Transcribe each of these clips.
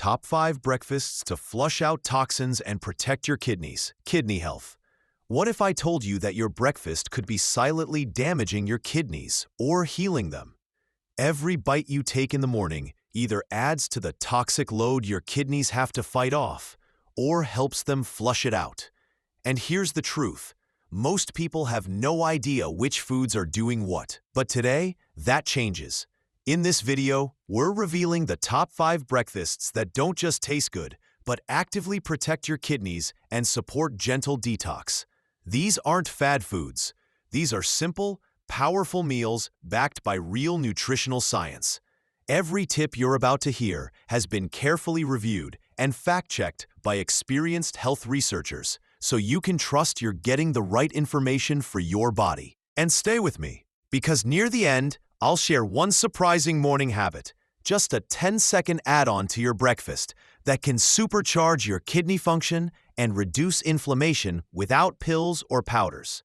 Top 5 breakfasts to flush out toxins and protect your kidneys. Kidney health. What if I told you that your breakfast could be silently damaging your kidneys or healing them? Every bite you take in the morning either adds to the toxic load your kidneys have to fight off or helps them flush it out. And here's the truth. Most people have no idea which foods are doing what. But today, that changes. In this video, we're revealing the top 5 breakfasts that don't just taste good, but actively protect your kidneys and support gentle detox. These aren't fad foods. These are simple, powerful meals backed by real nutritional science. Every tip you're about to hear has been carefully reviewed and fact-checked by experienced health researchers, so you can trust you're getting the right information for your body. And stay with me, because near the end, I'll share one surprising morning habit, just a 10-second add-on to your breakfast that can supercharge your kidney function and reduce inflammation without pills or powders.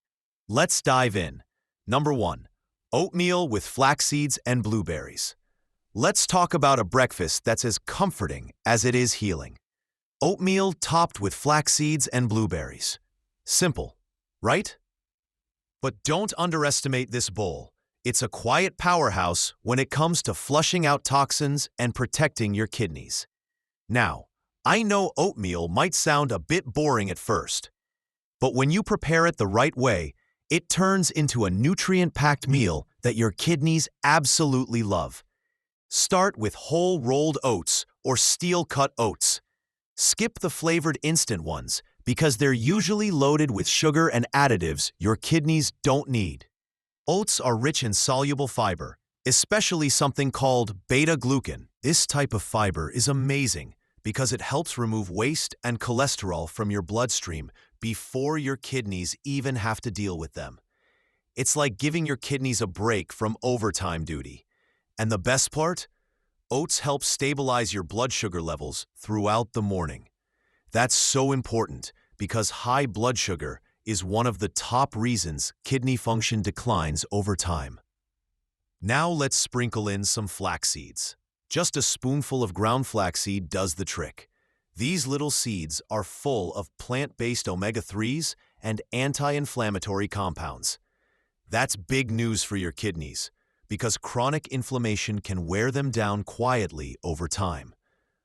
Let's dive in. Number 1. Oatmeal with flax seeds and blueberries. Let's talk about a breakfast that's as comforting as it is healing. Oatmeal topped with flax seeds and blueberries. Simple, right? But don't underestimate this bowl. It's a quiet powerhouse when it comes to flushing out toxins and protecting your kidneys. Now, I know oatmeal might sound a bit boring at first, but when you prepare it the right way, it turns into a nutrient-packed meal that your kidneys absolutely love. Start with whole rolled oats or steel-cut oats. Skip the flavored instant ones because they're usually loaded with sugar and additives your kidneys don't need. Oats are rich in soluble fiber, especially something called beta-glucan. This type of fiber is amazing because it helps remove waste and cholesterol from your bloodstream before your kidneys even have to deal with them. It's like giving your kidneys a break from overtime duty. And the best part? Oats help stabilize your blood sugar levels throughout the morning. That's so important because high blood sugar is one of the top reasons kidney function declines over time. Now let's sprinkle in some flax seeds. Just a spoonful of ground flaxseed does the trick. These little seeds are full of plant-based omega-3s and anti-inflammatory compounds. That's big news for your kidneys, because chronic inflammation can wear them down quietly over time.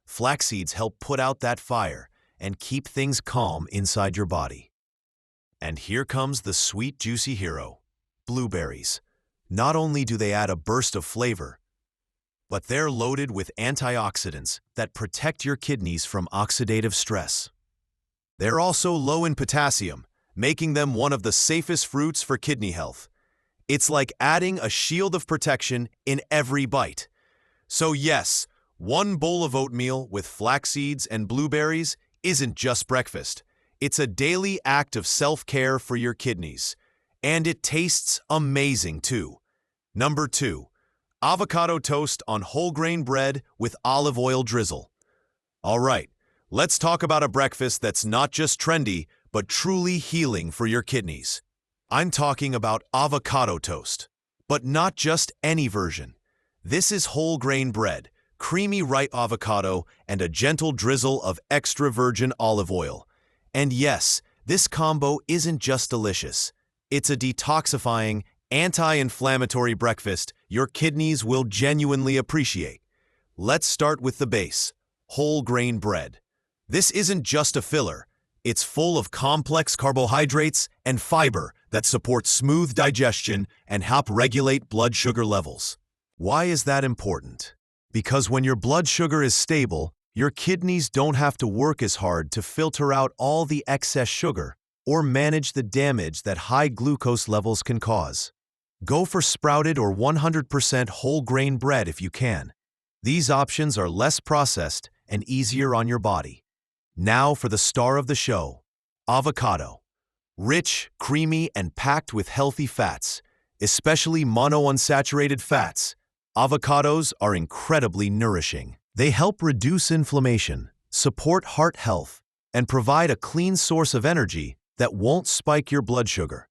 Flax seeds help put out that fire and keep things calm inside your body. And here comes the sweet, juicy hero, blueberries. Not only do they add a burst of flavor, but they're loaded with antioxidants that protect your kidneys from oxidative stress. They're also low in potassium, making them one of the safest fruits for kidney health. It's like adding a shield of protection in every bite. So yes, one bowl of oatmeal with flax seeds and blueberries isn't just breakfast. It's a daily act of self-care for your kidneys. And it tastes amazing too. Number 2. Avocado toast on whole grain bread with olive oil drizzle. All right, let's talk about a breakfast that's not just trendy, but truly healing for your kidneys. I'm talking about avocado toast, but not just any version. This is whole grain bread, creamy ripe avocado, and a gentle drizzle of extra virgin olive oil. And yes, this combo isn't just delicious. It's a detoxifying, anti-inflammatory breakfast your kidneys will genuinely appreciate. Let's start with the base, whole grain bread. This isn't just a filler. It's full of complex carbohydrates and fiber that support smooth digestion and help regulate blood sugar levels. Why is that important? Because when your blood sugar is stable, your kidneys don't have to work as hard to filter out all the excess sugar or manage the damage that high glucose levels can cause. Go for sprouted or 100% whole grain bread if you can. These options are less processed and easier on your body. Now for the star of the show, avocado. Rich, creamy, and packed with healthy fats, especially monounsaturated fats, avocados are incredibly nourishing. They help reduce inflammation, support heart health, and provide a clean source of energy that won't spike your blood sugar.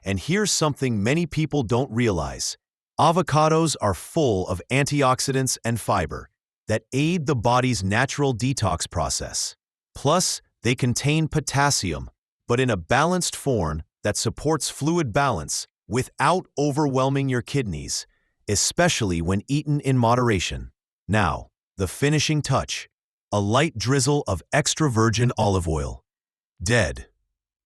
And here's something many people don't realize. Avocados are full of antioxidants and fiber. that aid the body's natural detox process. Plus, they contain potassium, but in a balanced form that supports fluid balance without overwhelming your kidneys, especially when eaten in moderation. Now, the finishing touch, a light drizzle of extra virgin olive oil. Dead.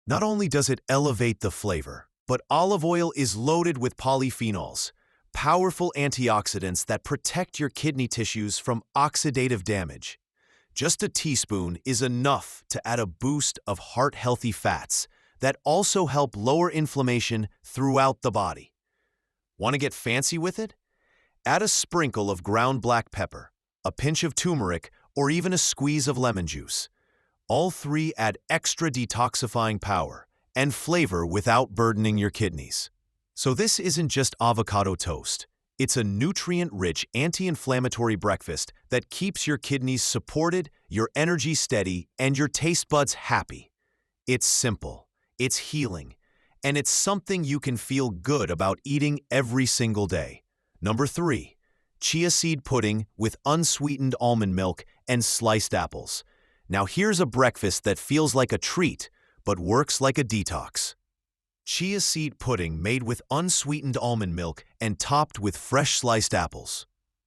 Not only does it elevate the flavor, but olive oil is loaded with polyphenols, powerful antioxidants that protect your kidney tissues from oxidative damage. Just a teaspoon is enough to add a boost of heart-healthy fats that also help lower inflammation throughout the body. Want to get fancy with it? Add a sprinkle of ground black pepper, a pinch of turmeric, or even a squeeze of lemon juice. All three add extra detoxifying power and flavor without burdening your kidneys. So this isn't just avocado toast. It's a nutrient-rich, anti-inflammatory breakfast that keeps your kidneys supported, your energy steady, and your taste buds happy. It's simple, it's healing, and it's something you can feel good about eating every single day. Number 3, chia seed pudding with unsweetened almond milk and sliced apples. Now here's a breakfast that feels like a treat, but works like a detox. Chia seed pudding made with unsweetened almond milk and topped with fresh sliced apples.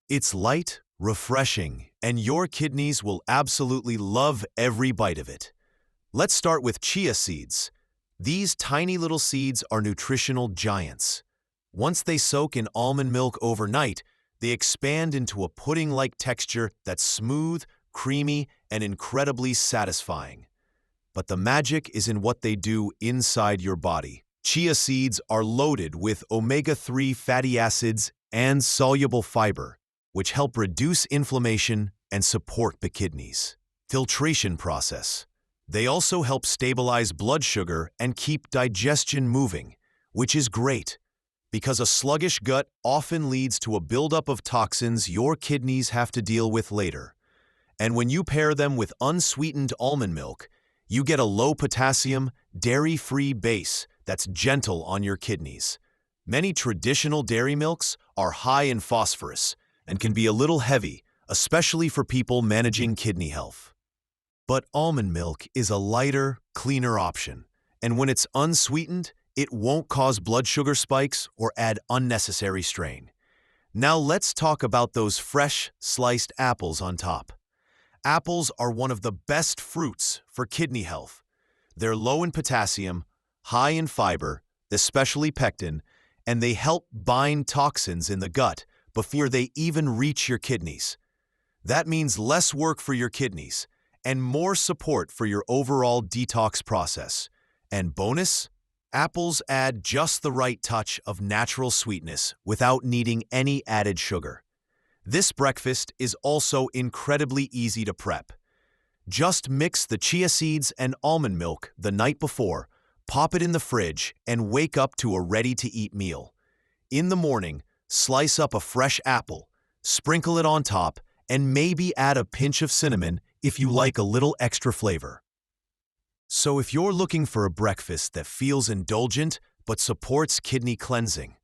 It's light, refreshing, and your kidneys will absolutely love every bite of it. Let's start with chia seeds. These tiny little seeds are nutritional giants. Once they soak in almond milk overnight, they expand into a pudding-like texture that's smooth, creamy, and incredibly satisfying. But the magic is in what they do inside your body. Chia seeds are loaded with omega-3 fatty acids and soluble fiber, which help reduce inflammation and support the kidneys. Filtration process. They also help stabilize blood sugar and keep digestion moving, which is great, because a sluggish gut often leads to a buildup of toxins your kidneys have to deal with later. And when you pair them with unsweetened almond milk, you get a low-potassium, dairy-free base that's gentle on your kidneys. Many traditional dairy milks are high in phosphorus and can be a little heavy, especially for people managing kidney health. But almond milk is a lighter, cleaner option, and when it's unsweetened, it won't cause blood sugar spikes or add unnecessary strain. Now let's talk about those fresh, sliced apples on top. Apples are one of the best fruits for kidney health. They're low in potassium, high in fiber, especially pectin, and they help bind toxins in the gut before they even reach your kidneys. That means less work for your kidneys and more support for your overall detox process. And bonus, apples add just the right touch of natural sweetness without needing any added sugar. This breakfast is also incredibly easy to prep. Just mix the chia seeds and almond milk the night before, pop it in the fridge, and wake up to a ready-to-eat meal. In the morning, slice up a fresh apple, sprinkle it on top, and maybe add a pinch of cinnamon if you like a little extra flavor. So if you're looking for a breakfast that feels indulgent but supports kidney cleansing,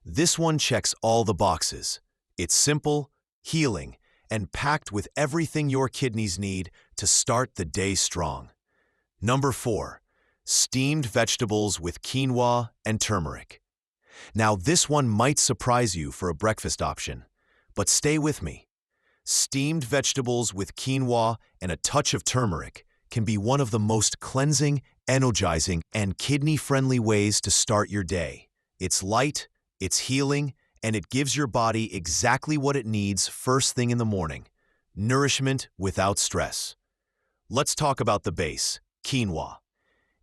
this one checks all the boxes. It's simple, healing, and packed with everything your kidneys need to start the day strong. Number 4, steamed vegetables with quinoa and turmeric. Now this one might surprise you for a breakfast option, but stay with me. Steamed vegetables with quinoa and a touch of turmeric can be one of the most cleansing, energizing, and kidney-friendly ways to start your day. It's light, it's healing, and it gives your body exactly what it needs first thing in the morning. Nourishment without stress. Let's talk about the base, quinoa.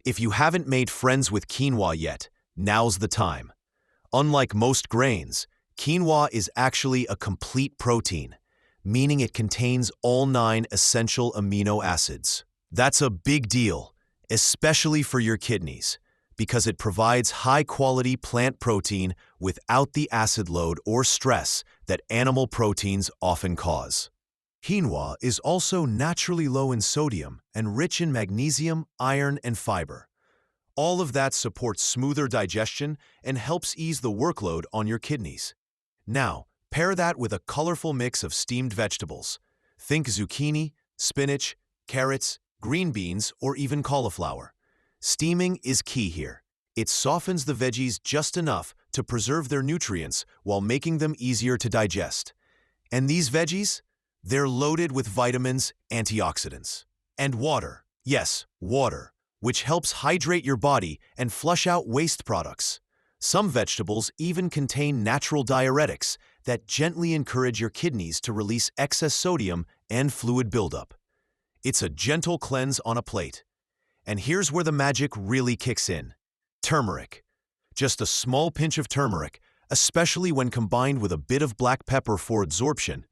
If you haven't made friends with quinoa yet, now's the time. Unlike most grains, quinoa is actually a complete protein, meaning it contains all 9 essential amino acids. That's a big deal, especially for your kidneys, because it provides high-quality plant protein without the acid load or stress that animal proteins often cause. Quinoa is also naturally low in sodium and rich in magnesium, iron, and fiber. All of that supports smoother digestion and helps ease the workload on your kidneys. Now, pair that with a colorful mix of steamed vegetables, Think zucchini, spinach, carrots, green beans, or even cauliflower. Steaming is key here. It softens the veggies just enough to preserve their nutrients while making them easier to digest. And these veggies? They're loaded with vitamins, antioxidants, and water. Yes, water, which helps hydrate your body and flush out waste products. Some vegetables even contain natural diuretics that gently encourage your kidneys to release excess sodium and fluid buildup. It's a gentle cleanse on a plate. And here's where the magic really kicks in. Turmeric. Just a small pinch of turmeric, especially when combined with a bit of black pepper for absorption,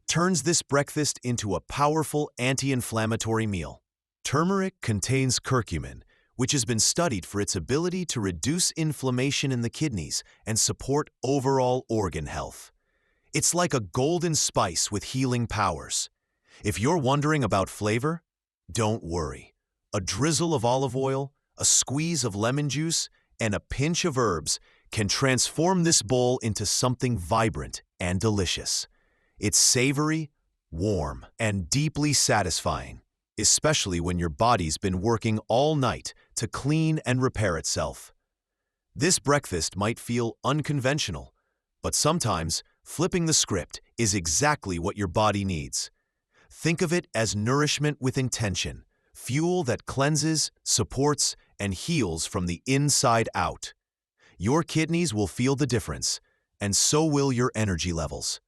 turns this breakfast into a powerful anti-inflammatory meal. Turmeric contains curcumin, which has been studied for its ability to reduce inflammation in the kidneys and support overall organ health. It's like a golden spice with healing powers. If you're wondering about flavor, don't worry. A drizzle of olive oil, a squeeze of lemon juice, and a pinch of herbs can transform this bowl into something vibrant and delicious. It's savory, warm, and deeply satisfying, especially when your body's been working all night to clean and repair itself. This breakfast might feel unconventional, but sometimes flipping the script is exactly what your body needs. Think of it as nourishment with intention, fuel that cleanses, supports, and heals from the inside out. Your kidneys will feel the difference, and so will your energy levels.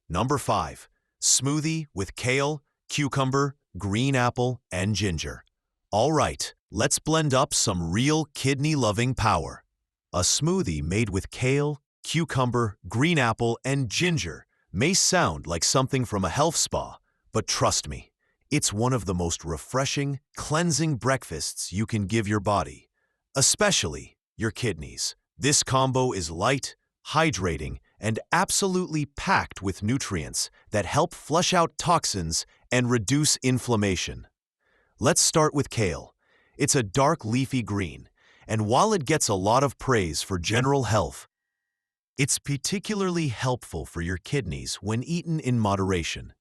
Number 5. Smoothie with kale, cucumber, green apple, and ginger. All right, let's blend up some real kidney-loving power. A smoothie made with kale, cucumber, green apple, and ginger may sound like something from a health spa, but trust me, it's one of the most refreshing, cleansing breakfasts you can give your body, especially your kidneys. This combo is light, hydrating, and absolutely packed with nutrients that help flush out toxins and reduce inflammation. Let's start with kale. It's a dark leafy green, and while it gets a lot of praise for general health, it's particularly helpful for your kidneys when eaten in moderation.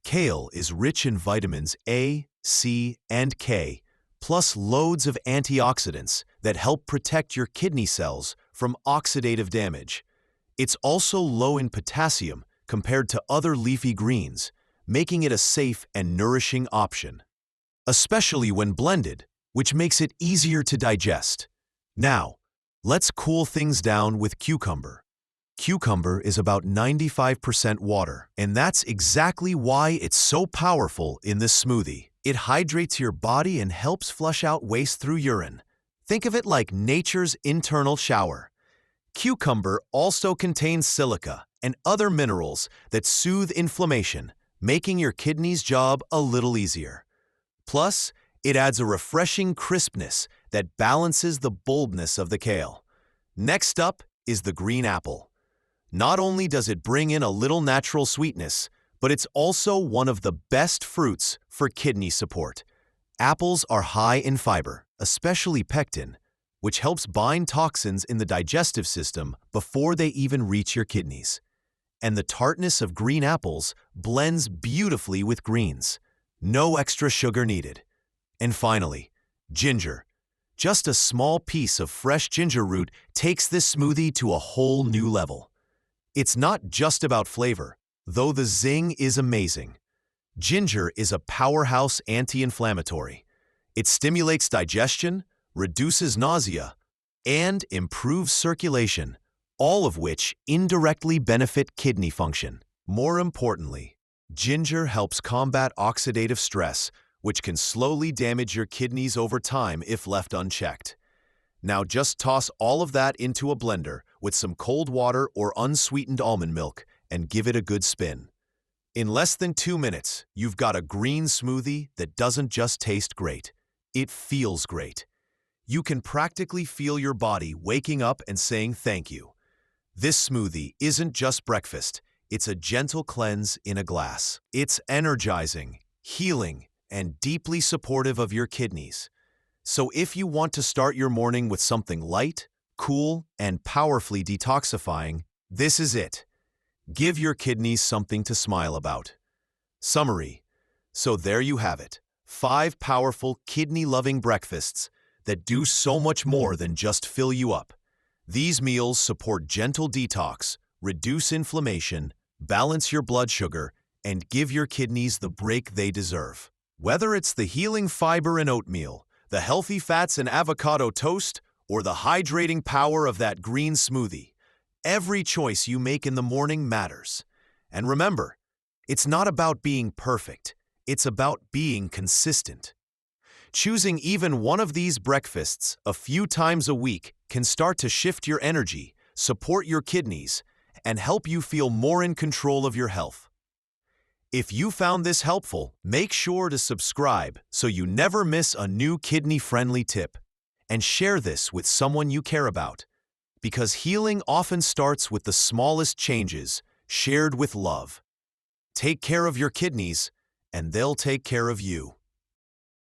Kale is rich in vitamins A, C, and K, plus loads of antioxidants that help protect your kidney cells from oxidative damage. It's also low in potassium compared to other leafy greens, making it a safe and nourishing option, especially when blended, which makes it easier to digest. Now, let's cool things down with cucumber. Cucumber is about 95% water, and that's exactly why it's so powerful in this smoothie. It hydrates your body and helps flush out waste through urine. Think of it like nature's internal shower. Cucumber also contains silica and other minerals that soothe inflammation, making your kidneys' job a little easier. Plus, it adds a refreshing crispness that balances the boldness of the kale. Next up is the green apple. Not only does it bring in a little natural sweetness, but it's also one of the best fruits for kidney support. Apples are high in fiber, especially pectin, which helps bind toxins in the digestive system before they even reach your kidneys. And the tartness of green apples blends beautifully with greens. No extra sugar needed. And finally, ginger. Just a small piece of fresh ginger root takes this smoothie to a whole new level. It's not just about flavor, though the zing is amazing. Ginger is a powerhouse anti-inflammatory. It stimulates digestion, reduces nausea, and improves circulation, all of which indirectly benefit kidney function. More importantly, ginger helps combat oxidative stress, which can slowly damage your kidneys over time if left unchecked. Now just toss all of that into a blender with some cold water or unsweetened almond milk and give it a good spin. In less than 2 minutes, you've got a green smoothie that doesn't just taste great, it feels great. You can practically feel your body waking up and saying thank you. This smoothie isn't just breakfast, it's a gentle cleanse in a glass. It's energizing, healing, and deeply supportive of your kidneys. So if you want to start your morning with something light, cool, and powerfully detoxifying, this is it. Give your kidneys something to smile about. Summary: So there you have it, 5 powerful kidney-loving breakfasts that do so much more than just fill you up. These meals support gentle detox, reduce inflammation, balance your blood sugar, and give your kidneys the break they deserve. Whether it's the healing fiber in oatmeal, the healthy fats in avocado toast, or the hydrating power of that green smoothie, every choice you make in the morning matters. And remember, it's not about being perfect, it's about being consistent. Choosing even one of these breakfasts a few times a week can start to shift your energy, support your kidneys, and help you feel more in control of your health. If you found this helpful, make sure to subscribe so you never miss a new kidney-friendly tip. And share this with someone you care about, because healing often starts with the smallest changes, shared with love. Take care of your kidneys, and they'll take care of you.